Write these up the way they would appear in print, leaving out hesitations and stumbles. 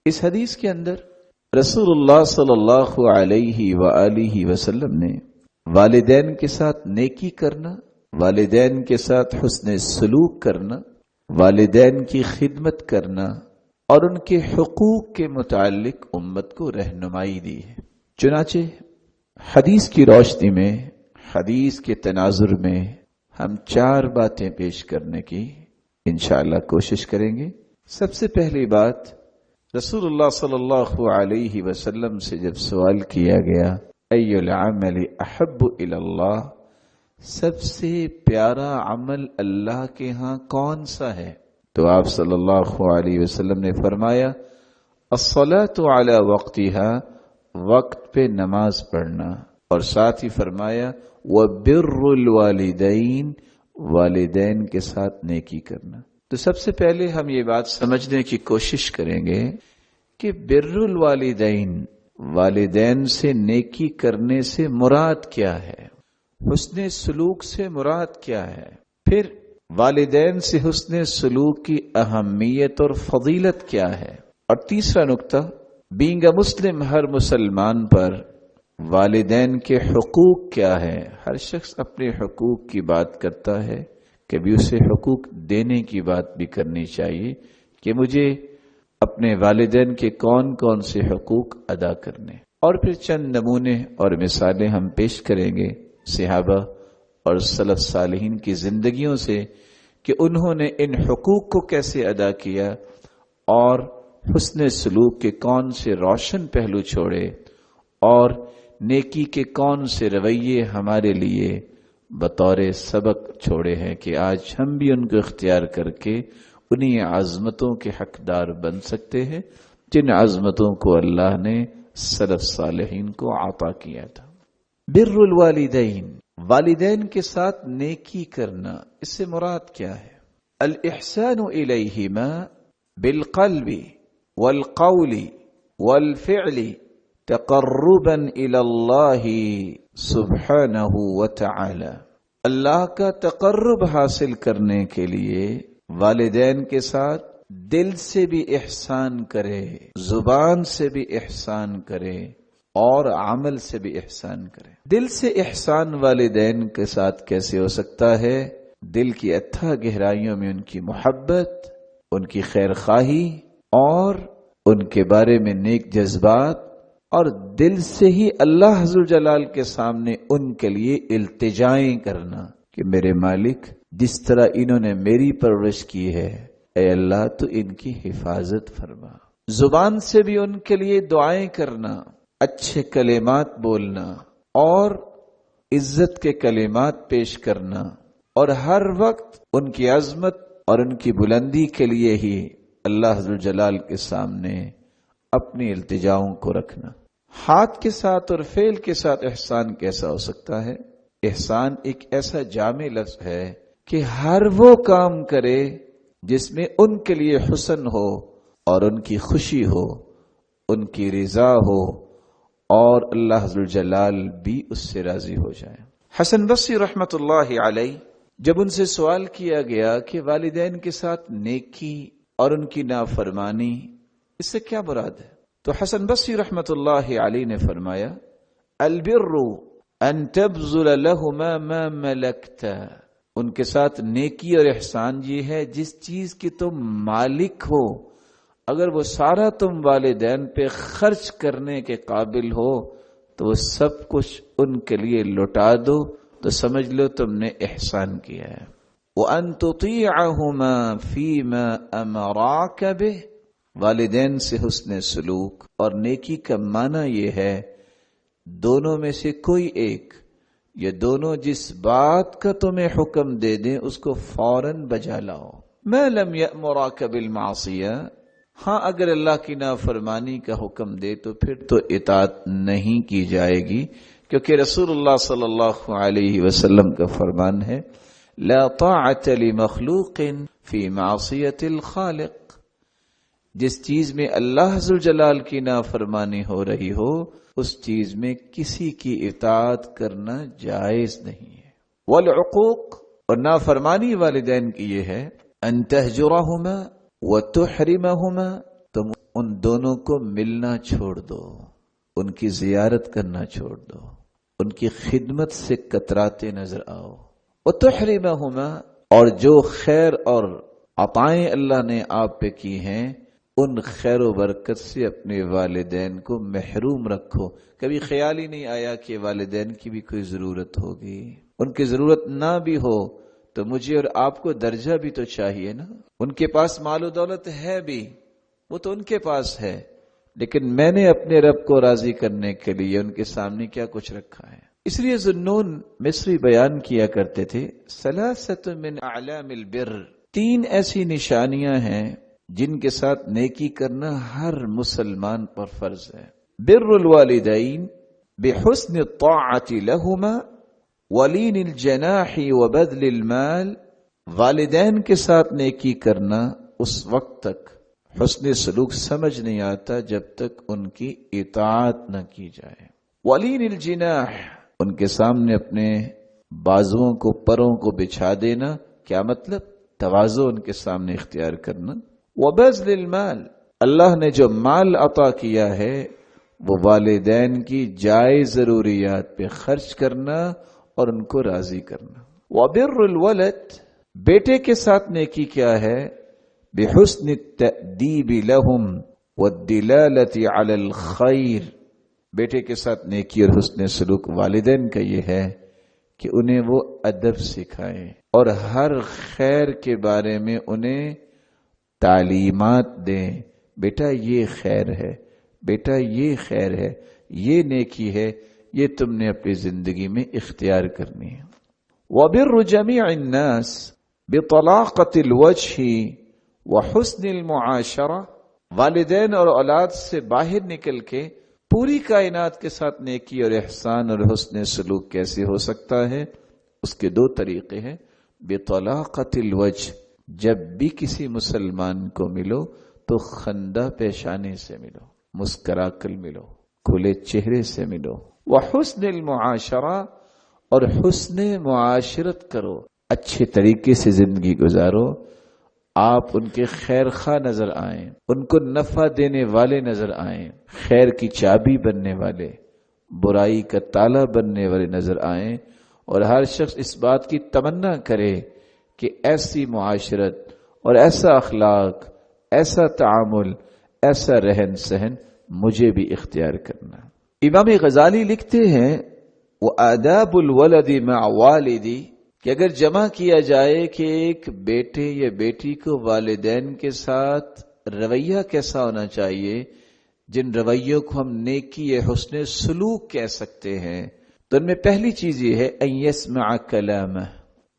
اس حدیث کے اندر رسول اللہ صلی اللہ علیہ وآلہ وسلم نے والدین کے ساتھ نیکی کرنا، والدین کے ساتھ حسن سلوک کرنا، والدین کی خدمت کرنا اور ان کے حقوق کے متعلق امت کو رہنمائی دی ہے۔ چنانچہ حدیث کی روشنی میں، حدیث کے تناظر میں ہم 4 باتیں پیش کرنے کی انشاءاللہ کوشش کریں گے۔ سب سے پہلی بات، رسول اللہ صلی اللہ علیہ وسلم سے جب سوال کیا گیا ای العمل احب الی اللہ، سب سے پیارا عمل اللہ کے ہاں کون سا ہے، تو آپ صلی اللہ علیہ وسلم نے فرمایا الصلاۃ علی وقتها، وقت پہ نماز پڑھنا، اور ساتھ ہی فرمایا وبر الوالدین، والدین کے ساتھ نیکی کرنا۔ تو سب سے پہلے ہم یہ بات سمجھنے کی کوشش کریں گے کہ بر الوالدین، والدین سے نیکی کرنے سے مراد کیا ہے، حسن سلوک سے مراد کیا ہے، پھر والدین سے حسن سلوک کی اہمیت اور فضیلت کیا ہے، اور تیسرا نقطہ، بینگ اے مسلم، ہر مسلمان پر والدین کے حقوق کیا ہے۔ ہر شخص اپنے حقوق کی بات کرتا ہے، کبھی اسے حقوق دینے کی بات بھی کرنی چاہیے کہ مجھے اپنے والدین کے کون کون سے حقوق ادا کرنے، اور پھر چند نمونے اور مثالیں ہم پیش کریں گے صحابہ اور سلف صالحین کی زندگیوں سے کہ انہوں نے ان حقوق کو کیسے ادا کیا اور حسن سلوک کے کون سے روشن پہلو چھوڑے اور نیکی کے کون سے رویے ہمارے لیے بطور سبق چھوڑے ہیں کہ آج ہم بھی ان کو اختیار کر کے انہی عظمتوں کے حقدار بن سکتے ہیں جن عظمتوں کو اللہ نے سلف صالحین کو عطا کیا تھا۔ بر الوالدین، والدین کے ساتھ نیکی کرنا، اس سے مراد کیا ہے؟ الاحسان الیہما بالقلب والقول والفعل تقربا الی اللہ سبحانہ وتعالی، اللہ کا تقرب حاصل کرنے کے لیے والدین کے ساتھ دل سے بھی احسان کرے، زبان سے بھی احسان کرے اور عمل سے بھی احسان کرے۔ دل سے احسان والدین کے ساتھ کیسے ہو سکتا ہے؟ دل کی اتھا گہرائیوں میں ان کی محبت، ان کی خیر خواہی اور ان کے بارے میں نیک جذبات، اور دل سے ہی اللہ حضر جلال کے سامنے ان کے لیے التجائیں کرنا کہ میرے مالک، جس طرح انہوں نے میری پرورش کی ہے، اے اللہ تو ان کی حفاظت فرما۔ زبان سے بھی ان کے لیے دعائیں کرنا، اچھے کلمات بولنا اور عزت کے کلمات پیش کرنا، اور ہر وقت ان کی عظمت اور ان کی بلندی کے لیے ہی اللہ حضر جلال کے سامنے اپنی التجاؤں کو رکھنا۔ ہاتھ کے ساتھ اور فعل کے ساتھ احسان کیسا ہو سکتا ہے؟ احسان ایک ایسا جامع لفظ ہے کہ ہر وہ کام کرے جس میں ان کے لیے حسن ہو اور ان کی خوشی ہو، ان کی رضا ہو، اور اللہ حضر جلال بھی اس سے راضی ہو جائے۔ حسن بصری رحمت اللہ علیہ، جب ان سے سوال کیا گیا کہ والدین کے ساتھ نیکی اور ان کی نافرمانی، اس سے کیا مراد ہے، تو حسن بصری رحمت اللہ علیہ نے فرمایا البر ان تبذل لهما ما ملکت، ان کے ساتھ نیکی اور احسان یہ ہے جس چیز کی تم مالک ہو، اگر وہ سارا تم والدین پہ خرچ کرنے کے قابل ہو تو وہ سب کچھ ان کے لیے لٹا دو، تو سمجھ لو تم نے احسان کیا ہے۔ وَأَن تُطِيعَهُمَا فِيمَا أَمَرَاكَ بِهِ، والدین سے حسن سلوک اور نیکی کا معنی یہ ہے دونوں میں سے کوئی ایک، یہ دونوں جس بات کا تمہیں حکم دے دیں اس کو فوراً بجا لاؤ۔ مَا لَمْ يَأْمُرَكَ بِالْمَعْصِيَةِ، ہاں اگر اللہ کی نافرمانی کا حکم دے تو پھر تو اطاعت نہیں کی جائے گی، کیونکہ رسول اللہ صلی اللہ علیہ وسلم کا فرمان ہے لا طاعت لمخلوق فی معصیت الخالق، جس چیز میں اللہ ذوالجلال کی نافرمانی ہو رہی ہو اس چیز میں کسی کی اطاعت کرنا جائز نہیں ہے۔ والعقوق، اور نافرمانی والدین کی یہ ہے ان تہجرہما وتحرمہما، تم ان دونوں کو ملنا چھوڑ دو، ان کی زیارت کرنا چھوڑ دو، ان کی خدمت سے کتراتے نظر آؤ۔ وَتُحْرِمَهُمَا، اور جو خیر اور عطائیں اللہ نے آپ پہ کی ہیں ان خیر و برکت سے اپنے والدین کو محروم رکھو۔ کبھی خیال ہی نہیں آیا کہ والدین کی بھی کوئی ضرورت ہوگی، ان کی ضرورت نہ بھی ہو تو مجھے اور آپ کو درجہ بھی تو چاہیے نا۔ ان کے پاس مال و دولت ہے بھی، وہ تو ان کے پاس ہے، لیکن میں نے اپنے رب کو راضی کرنے کے لیے ان کے سامنے کیا کچھ رکھا ہے۔ اس لیے ذوالنون مصری بیان کیا کرتے تھے، ثلاثۃ من اعلام البر، تین ایسی نشانیاں ہیں جن کے ساتھ نیکی کرنا ہر مسلمان پر فرض ہے۔ بر الوالدین بحسن الطاعة لہما ولین الجناح وبذل المال، والدین کے ساتھ نیکی کرنا اس وقت تک حسن سلوک سمجھ نہیں آتا جب تک ان کی اطاعت نہ کی جائے۔ ولین الجناح، ان کے سامنے اپنے بازوؤں کو، پروں کو بچھا دینا، کیا مطلب؟ تواضع ان کے سامنے اختیار کرنا۔ وبذل المال، اللہ نے جو مال عطا کیا ہے وہ والدین کی جائز ضروریات پہ خرچ کرنا اور ان کو راضی کرنا۔ وبر الولد، بیٹے کے ساتھ نیکی کیا ہے؟ بحسن التأدیب لهم والدلالة على الخیر، بیٹے کے ساتھ نیکی اور حسن سلوک والدین کا یہ ہے کہ انہیں وہ ادب سکھائیں اور ہر خیر کے بارے میں انہیں تعلیمات دیں۔ بیٹا یہ خیر ہے، بیٹا یہ خیر ہے، یہ نیکی ہے، یہ تم نے اپنی زندگی میں اختیار کرنی ہے۔ وَبِرُّ جَمِيعِ النَّاسِ بِطَلَاقَةِ الْوَجْهِ وَحُسْنِ الْمُعَاشَرَةِ، والدین اور اولاد سے باہر نکل کے پوری کائنات کے ساتھ نیکی اور احسان اور حسن سلوک کیسے ہو سکتا ہے؟ اس کے دو طریقے ہیں۔ بطلاقۃ الوجہ، جب بھی کسی مسلمان کو ملو تو خندہ پیشانی سے ملو، مسکرا کر ملو، کھلے چہرے سے ملو۔ وحسن المعاشرہ، اور حسن معاشرت کرو، اچھے طریقے سے زندگی گزارو، آپ ان کے خیر خواہ نظر آئیں، ان کو نفع دینے والے نظر آئیں، خیر کی چابی بننے والے، برائی کا تالا بننے والے نظر آئیں، اور ہر شخص اس بات کی تمنا کرے کہ ایسی معاشرت اور ایسا اخلاق، ایسا تعامل، ایسا رہن سہن مجھے بھی اختیار کرنا۔ امام غزالی لکھتے ہیں وَآدَابُ الْوَلَدِ مَعَ وَالِدِ، کہ اگر جمع کیا جائے کہ ایک بیٹے یا بیٹی کو والدین کے ساتھ رویہ کیسا ہونا چاہیے، جن رویوں کو ہم نیکی یا حسن سلوک کہہ سکتے ہیں، تو ان میں پہلی چیز یہ ہے ان یسمع کلامہ،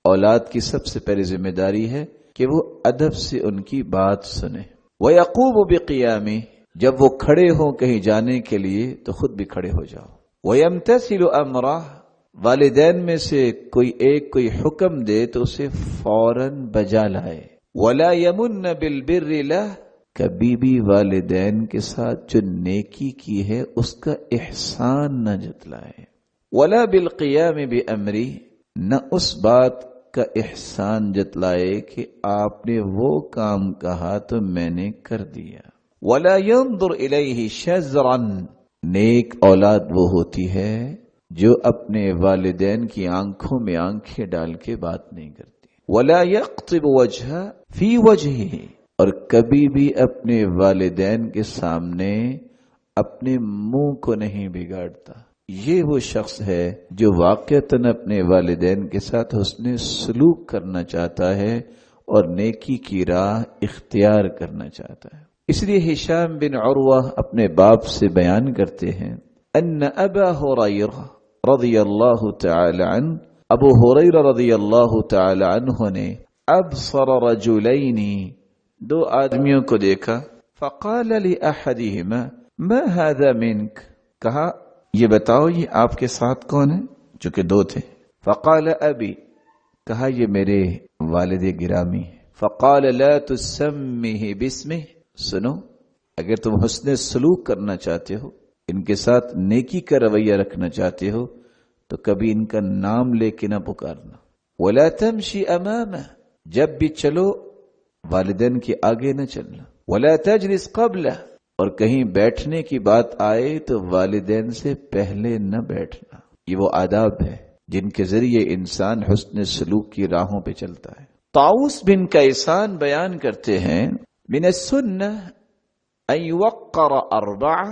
اولاد کی سب سے پہلی ذمہ داری ہے کہ وہ ادب سے ان کی بات سنے۔ وَيَقُومُ بِقِيَامِهِ، جب وہ کھڑے ہوں کہیں جانے کے لیے تو خود بھی کھڑے ہو جاؤ۔ وَيَمْتَثِلُ أَمْرَهُ، والدین میں سے کوئی حکم دے تو اسے فوراً بجا لائے۔ وَلَا يَمُنَّ بِالْبِرِّ لَهُ، کبھی بھی والدین کے ساتھ جو نیکی کی ہے اس کا احسان نہ جتلائے۔ وَلَا بِالْقِيَامِ بِأَمْرِهِ، نہ اس بات کا احسان جتلائے کہ آپ نے وہ کام کہا تو میں نے کر دیا۔ وَلَا يَنظُرْ إِلَيْهِ شَزْرًا، نیک اولاد وہ ہوتی ہے جو اپنے والدین کی آنکھوں میں آنکھیں ڈال کے بات نہیں کرتی۔ وَلَا يَقْطِبُ وَجْهَهُ فِي وَجْهِهِ، اور کبھی بھی اپنے والدین کے سامنے اپنے منہ کو نہیں بگاڑتا۔ یہ وہ شخص ہے جو واقعتاً اپنے والدین کے ساتھ حسن سلوک کرنا چاہتا ہے اور نیکی کی راہ اختیار کرنا چاہتا ہے۔ اس لیے ہشام بن عروہ اپنے باپ سے بیان کرتے ہیں ان ابا ہریرہ رضی اللہ تعالی عنہ، ابو ہریرہ رضی اللہ تعالی عنہ نے ابصر رجلین، دو آدمیوں کو دیکھا، فقال لأحدہما ما هذا منک، کہا یہ بتاؤ یہ آپ کے ساتھ کون ہے، جو کہ دو تھے۔ فقال ابی، کہا یہ میرے والد گرامی ہے۔ فقال لا تسمه باسمه، سنو اگر تم حسن سلوک کرنا چاہتے ہو، ان کے ساتھ نیکی کا رویہ رکھنا چاہتے ہو تو کبھی ان کا نام لے کے نہ پکارنا۔ ولا تمشی امامه، جب بھی چلو والدین کے آگے نہ چلنا۔ ولا تجلس قبلہ، اور کہیں بیٹھنے کی بات آئے تو والدین سے پہلے نہ بیٹھنا۔ یہ وہ آداب ہے جن کے ذریعے انسان حسن سلوک کی راہوں پہ چلتا ہے۔ طاؤس بن کیسان بیان کرتے ہیں من السنہ ان یوقر اربعہ،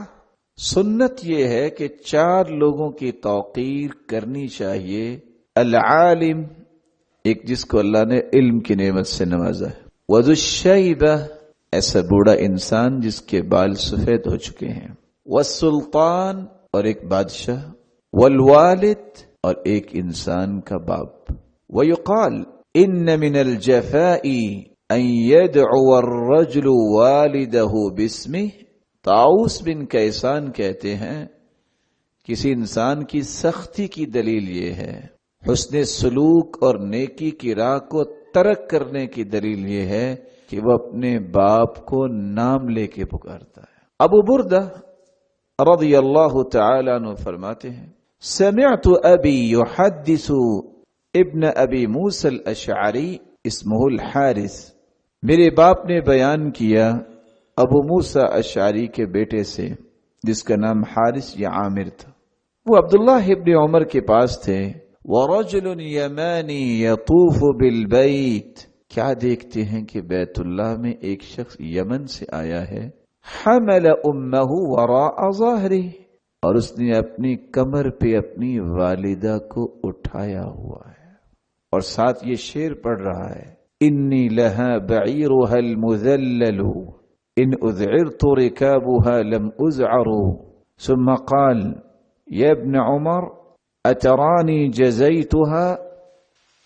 سنت یہ ہے کہ 4 لوگوں کی توقیر کرنی چاہیے۔ العالم، ایک جس کو اللہ نے علم کی نعمت سے نوازا ہے، وذو الشیبہ، ایسا بوڑھا انسان جس کے بال سفید ہو چکے ہیں، والسلطان، اور ایک بادشاہ، والوالد، اور ایک انسان کا باپ۔ ویقال ان من الجفاء ان يدعو الرجل والده باسمه، طاؤس بن کیسان کہتے ہیں کسی انسان کی سختی کی دلیل یہ ہے، حسن سلوک اور نیکی کی راہ کو ترک کرنے کی دلیل یہ ہے کہ وہ اپنے باپ کو نام لے کے پکارتا ہے۔ ابو بردہ رضی اللہ تعالی عنہ فرماتے ہیں سمعت ابی یحدث ابن ابی موسی الاشعری اسمہ الحارث، میرے باپ نے بیان کیا ابو موسیٰ اشعری کے بیٹے سے جس کا نام حارث یا عامر تھا، وہ عبداللہ ابن عمر کے پاس تھے۔ وَرَجُلٌ يَمَانِي يَطُوفُ بِالْبَيْتِ، کیا دیکھتے ہیں کہ بیت اللہ میں ایک شخص یمن سے آیا ہے، حَمَلَ أُمَّهُ وَرَاءَ ظَهْرِهِ، اور اس نے اپنی کمر پہ اپنی والدہ کو اٹھایا ہوا ہے، اور ساتھ یہ شعر پڑھ رہا ہے انی لہا بعیرها المذلل ان اذعرت رکابها لم اذعر، ثم قال یا ابن عمر اترانی جزیتها،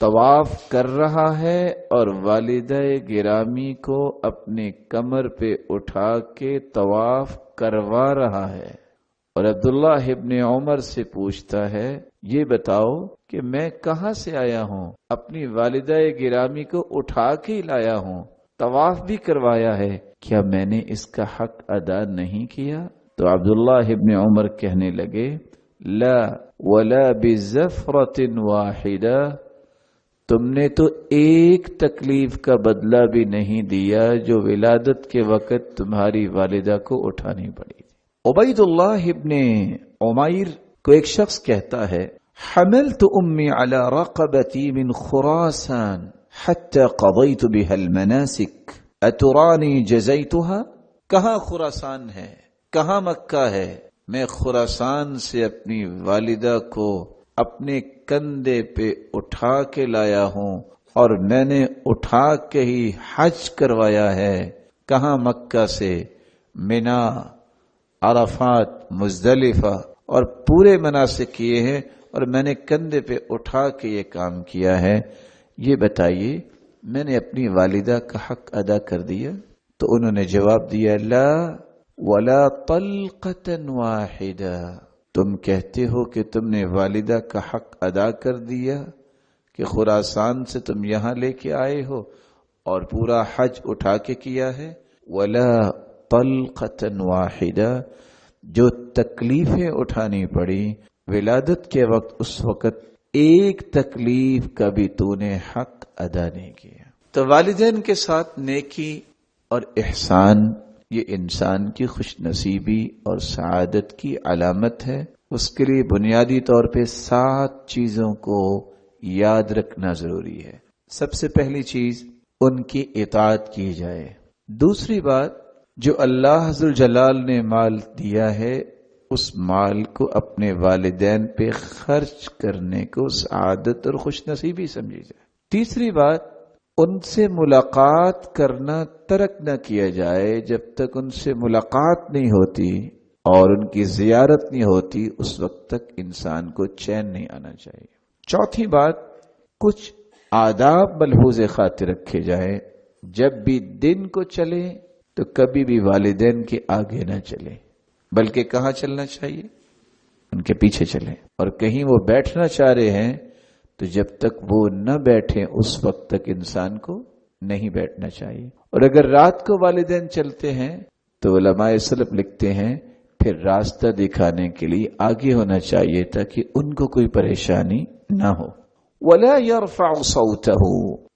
طواف کر رہا ہے اور والدہ گرامی کو اپنے کمر پہ اٹھا کے طواف کروا رہا ہے، اور عبداللہ ابن عمر سے پوچھتا ہے یہ بتاؤ کہ میں کہاں سے آیا ہوں، اپنی والدہ گرامی کو اٹھا کے لایا ہوں، طواف بھی کروایا ہے، کیا میں نے اس کا حق ادا نہیں کیا؟ تو عبداللہ ابن عمر کہنے لگے لا ولا بزفرۃ واحدہ، تم نے تو ایک تکلیف کا بدلہ بھی نہیں دیا جو ولادت کے وقت تمہاری والدہ کو اٹھانی پڑی۔ عبید اللہ ابن عمیر کو ایک شخص کہتا ہے حملت امی علی رقبتی من خراسان حتی قضیت بها المناسک اترانی جزیتها، کہاں خراسان ہے، کہاں مکہ ہے، میں خراسان سے اپنی والدہ کو اپنے کندھے پہ اٹھا کے لایا ہوں اور میں نے اٹھا کے ہی حج کروایا ہے، کہاں مکہ سے، منا، عرفات، مزدلفہ، اور پورے مناسک کیے ہیں، اور میں نے کندھے پہ اٹھا کے یہ کام کیا ہے، یہ بتائیے میں نے اپنی والدہ کا حق ادا کر دیا؟ تو انہوں نے جواب دیا لا ولا طلقۃ واحدہ، تم کہتے ہو کہ تم نے والدہ کا حق ادا کر دیا کہ خراسان سے تم یہاں لے کے آئے ہو اور پورا حج اٹھا کے کیا ہے، ولا طلقۃ واحدہ، جو تکلیفیں اٹھانی پڑی ولادت کے وقت، اس وقت ایک تکلیف کا بھی تو نے حق ادا نہیں کیا۔ تو والدین کے ساتھ نیکی اور احسان یہ انسان کی خوش نصیبی اور سعادت کی علامت ہے۔ اس کے لیے بنیادی طور پہ 7 چیزوں کو یاد رکھنا ضروری ہے۔ سب سے پہلی چیز ان کی اطاعت کی جائے۔ دوسری بات، جو اللہ ذوالجلال نے مال دیا ہے اس مال کو اپنے والدین پہ خرچ کرنے کو سعادت اور خوش نصیبی سمجھی جائے۔ تیسری بات، ان سے ملاقات کرنا ترک نہ کیا جائے، جب تک ان سے ملاقات نہیں ہوتی اور ان کی زیارت نہیں ہوتی اس وقت تک انسان کو چین نہیں آنا چاہیے۔ چوتھی بات، کچھ آداب ملحوظ خاطر رکھے جائیں، جب بھی دن کو چلے تو کبھی بھی والدین کے آگے نہ چلے، بلکہ کہاں چلنا چاہیے؟ ان کے پیچھے چلیں، اور کہیں وہ بیٹھنا چاہ رہے ہیں تو جب تک وہ نہ بیٹھیں اس وقت تک انسان کو نہیں بیٹھنا چاہیے۔ اور اگر رات کو والدین چلتے ہیں تو علماء سلف لکھتے ہیں پھر راستہ دکھانے کے لیے آگے ہونا چاہیے تاکہ ان کو کوئی پریشانی نہ ہو۔ وَلَا يَرْفَعُ صَوْتَهُ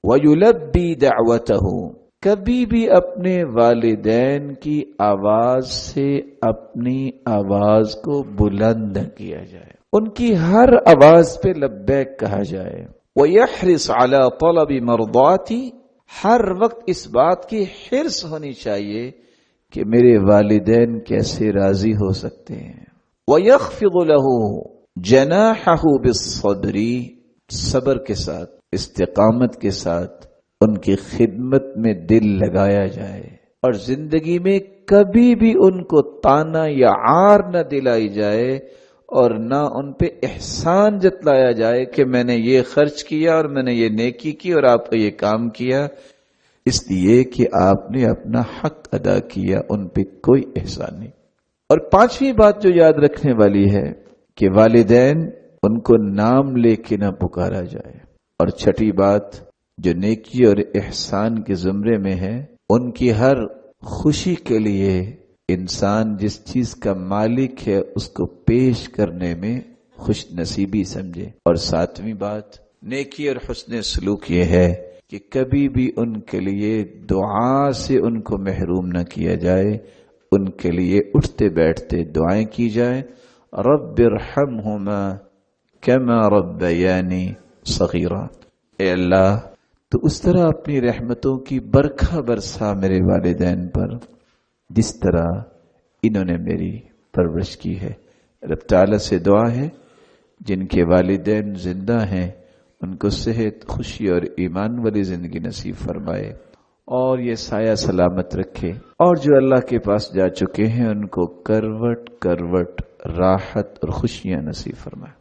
وَيُلَبِّي دَعْوَتَهُ، کبھی بھی اپنے والدین کی آواز سے اپنی آواز کو بلند نہ کیا جائے، ان کی ہر آواز پہ لبیک کہا جائے۔ وَيَحْرِصْ عَلَى طَلَبِ مَرْضَاتِي، ہر وقت اس بات کی حرص ہونی چاہیے کہ میرے والدین کیسے راضی ہو سکتے ہیں۔ وَيَخْفِضُ لَهُ جَنَاحَهُ بِالصَّبْرِ، صبر کے ساتھ، استقامت کے ساتھ ان کی خدمت میں دل لگایا جائے، اور زندگی میں کبھی بھی ان کو تانا یا عار نہ دلائی جائے، اور نہ ان پہ احسان جتلایا جائے کہ میں نے یہ خرچ کیا اور میں نے یہ نیکی کی اور آپ کو یہ کام کیا، اس لیے کہ آپ نے اپنا حق ادا کیا، ان پہ کوئی احسان نہیں۔ اور پانچویں بات جو یاد رکھنے والی ہے کہ والدین ان کو نام لے کے نہ پکارا جائے، اور چھٹی بات جو نیکی اور احسان کے زمرے میں ہے، ان کی ہر خوشی کے لیے انسان جس چیز کا مالک ہے اس کو پیش کرنے میں خوش نصیبی سمجھے۔ اور ساتویں بات نیکی اور حسن سلوک یہ ہے کہ کبھی بھی ان کے لیے دعا سے ان کو محروم نہ کیا جائے، ان کے لیے اٹھتے بیٹھتے دعائیں کی جائیں۔ رب ارحمہما کما ربیانی صغیرا، اے اللہ تو اس طرح اپنی رحمتوں کی برکھا برسا میرے والدین پر جس طرح انہوں نے میری پرورش کی ہے۔ رب تعالیٰ سے دعا ہے جن کے والدین زندہ ہیں ان کو صحت، خوشی اور ایمان والی زندگی نصیب فرمائے، اور یہ سایہ سلامت رکھے، اور جو اللہ کے پاس جا چکے ہیں ان کو کروٹ کروٹ راحت اور خوشیاں نصیب فرمائے۔